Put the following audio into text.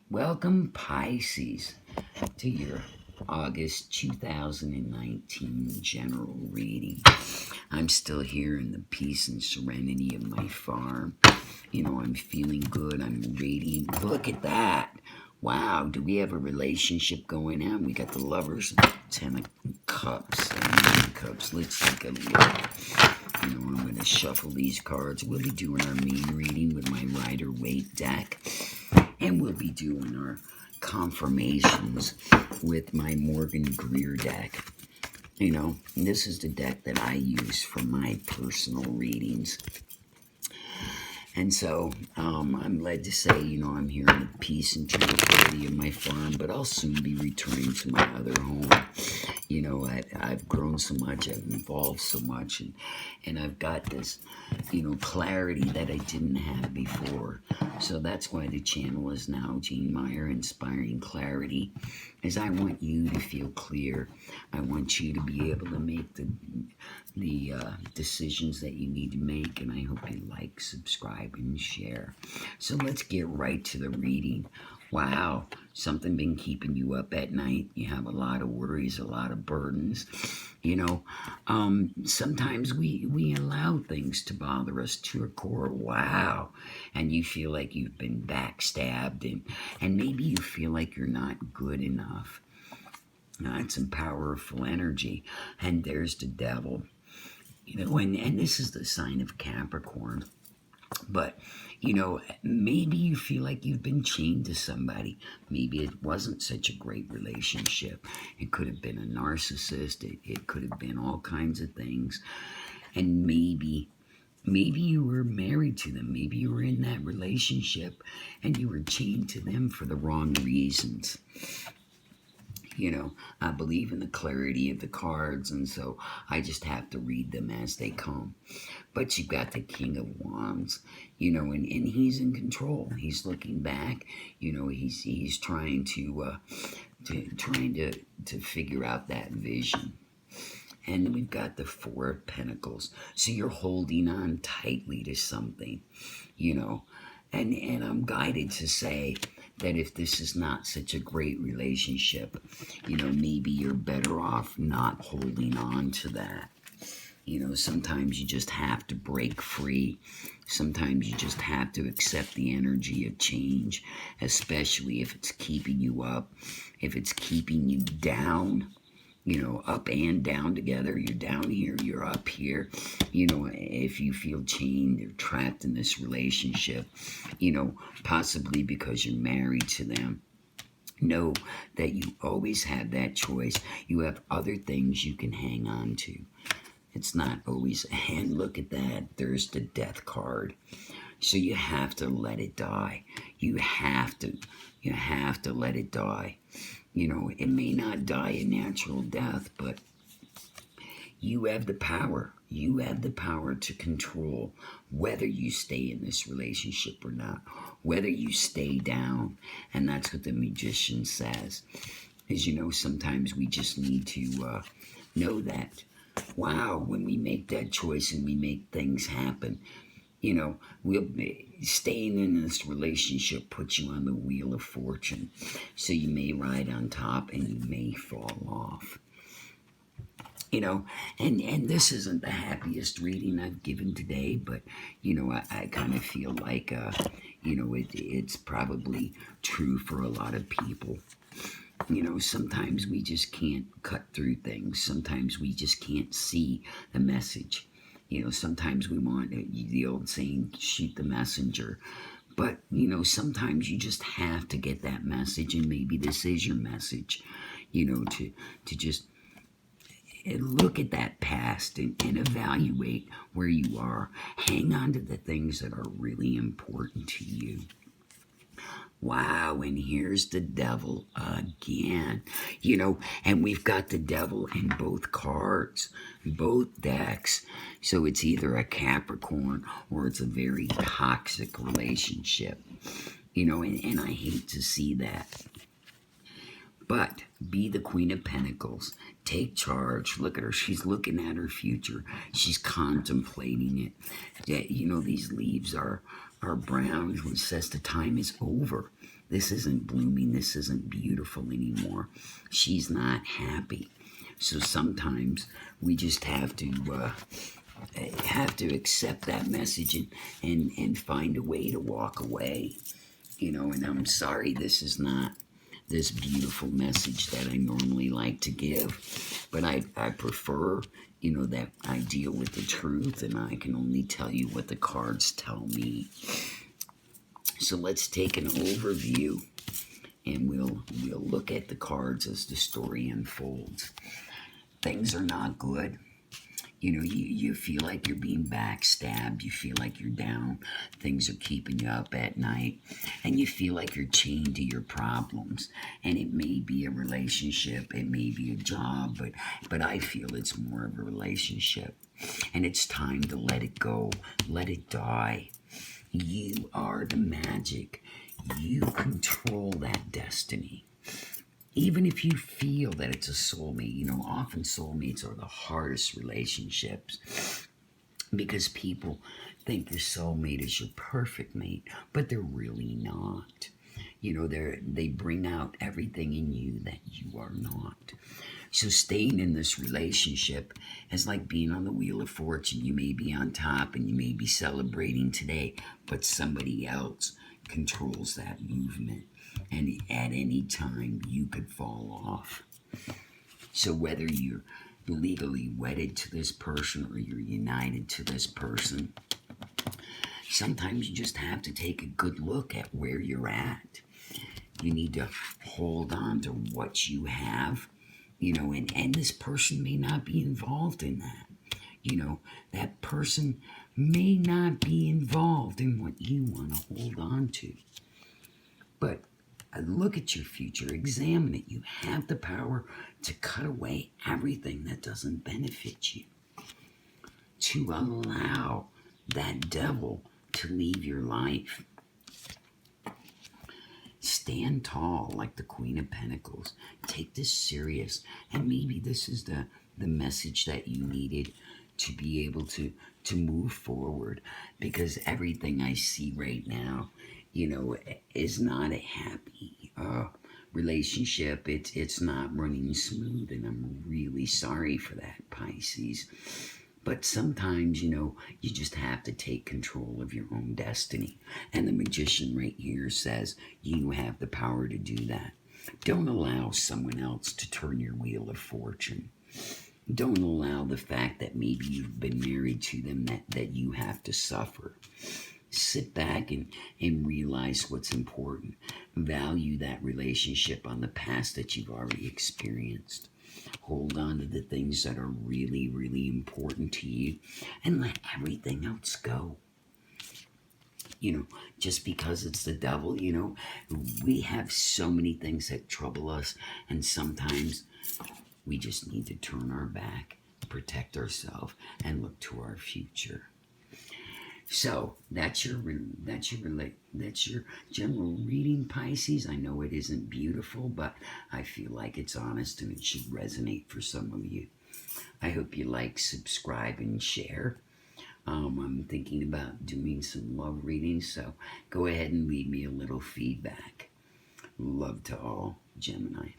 Welcome, Pisces, to your August 2019 general reading. I'm still here in the peace and serenity of my farm. I'm feeling good. I'm radiant. Look at that. Wow, do we have a relationship going on? We got the lovers, 10 of cups, and 9 of cups. Let's take a look. I'm going to shuffle these cards. We'll be doing our main reading with my Rider-Waite deck. And we'll be doing our confirmations with my Morgan Greer deck. This is the deck that I use for my personal readings. And so I'm led to say, I'm here in the peace and tranquility of my farm, but I'll soon be returning to my other home. I've grown so much, I've evolved so much, and I've got this, clarity that I didn't have before. So that's why the channel is now Gene Meyer Inspiring Clarity, as I want you to feel clear. I want you to be able to make the decisions that you need to make, and I hope you like, subscribe, and share. So let's get right to the reading. Wow, something been keeping you up at night. You have a lot of worries, a lot of burdens. Sometimes we allow things to bother us to a core. Wow, and you feel like you've been backstabbed, and maybe you feel like you're not good enough. That's some powerful energy, and there's the devil. And this is the sign of Capricorn. But, maybe you feel like you've been chained to somebody. Maybe it wasn't such a great relationship. It could have been a narcissist. It could have been all kinds of things. And maybe you were married to them. Maybe you were in that relationship and you were chained to them for the wrong reasons. I believe in the clarity of the cards, and so I just have to read them as they come. But you've got the King of Wands, and he's in control. He's looking back, he's trying to figure out that vision. And we've got the Four of Pentacles. So you're holding on tightly to something, and I'm guided to say that if this is not such a great relationship, maybe you're better off not holding on to that. Sometimes you just have to break free. Sometimes you just have to accept the energy of change, especially if it's keeping you up, if it's keeping you down. Up and down together. You're down here, you're up here. If you feel chained or trapped in this relationship, possibly because you're married to them, know that you always have that choice. You have other things you can hang on to. It's not always, and look at that, there's the Death card. So you have to let it die. You have to let it die. It may not die a natural death, but you have the power. You have the power to control whether you stay in this relationship or not, whether you stay down. And that's what the Magician says, is, sometimes we just need to know that, wow, when we make that choice and we make things happen, staying in this relationship puts you on the wheel of fortune. So you may ride on top and you may fall off. And this isn't the happiest reading I've given today, but, I kind of feel like, it's probably true for a lot of people. Sometimes we just can't cut through things. Sometimes we just can't see the message. Sometimes we want, the old saying, shoot the messenger. But, sometimes you just have to get that message, and maybe this is your message, to just look at that past and evaluate where you are. Hang on to the things that are really important to you. Wow, and here's the devil again. And we've got the devil in both cards, both decks. So it's either a Capricorn or it's a very toxic relationship. And I hate to see that. But be the Queen of Pentacles. Take charge. Look at her. She's looking at her future. She's contemplating it. These leaves are brown, which says the time is over. This isn't blooming. This isn't beautiful anymore. She's not happy. So sometimes we just have to accept that message and find a way to walk away. And I'm sorry this is not this beautiful message that I normally like to give, but I prefer, that I deal with the truth and I can only tell you what the cards tell me. So let's take an overview and we'll look at the cards as the story unfolds. Things are not good. You feel like you're being backstabbed. You feel like you're down. Things are keeping you up at night. And you feel like you're chained to your problems. And it may be a relationship. It may be a job. But I feel it's more of a relationship. And it's time to let it go. Let it die. You are the magic. You control that destiny. Even if you feel that it's a soulmate, often soulmates are the hardest relationships because people think your soulmate is your perfect mate, but they're really not. They bring out everything in you that you are not. So staying in this relationship is like being on the wheel of fortune. You may be on top and you may be celebrating today, but somebody else controls that movement. And at any time, you could fall off. So whether you're legally wedded to this person or you're united to this person, sometimes you just have to take a good look at where you're at. You need to hold on to what you have, and this person may not be involved in that. That person may not be involved in what you want to hold on to. But look at your future, examine it. You have the power to cut away everything that doesn't benefit you, to allow that devil to leave your life. Stand tall like the Queen of Pentacles. Take this serious. And maybe this is the message that you needed to be able to move forward. Because everything I see right now, is not a happy relationship. It's not running smooth. And I'm really sorry for that, Pisces. But sometimes, you just have to take control of your own destiny. And the Magician right here says you have the power to do that. Don't allow someone else to turn your wheel of fortune. Don't allow the fact that maybe you've been married to them that you have to suffer. Sit back and realize what's important. Value that relationship on the past that you've already experienced. Hold on to the things that are really, really important to you and let everything else go. Just because it's the devil, we have so many things that trouble us, and sometimes we just need to turn our back, protect ourselves, and look to our future. So that's your general reading, Pisces. I know it isn't beautiful, but I feel like it's honest and it should resonate for some of you. I hope you like, subscribe, and share. I'm thinking about doing some love readings, so go ahead and leave me a little feedback. Love to all, Gemini.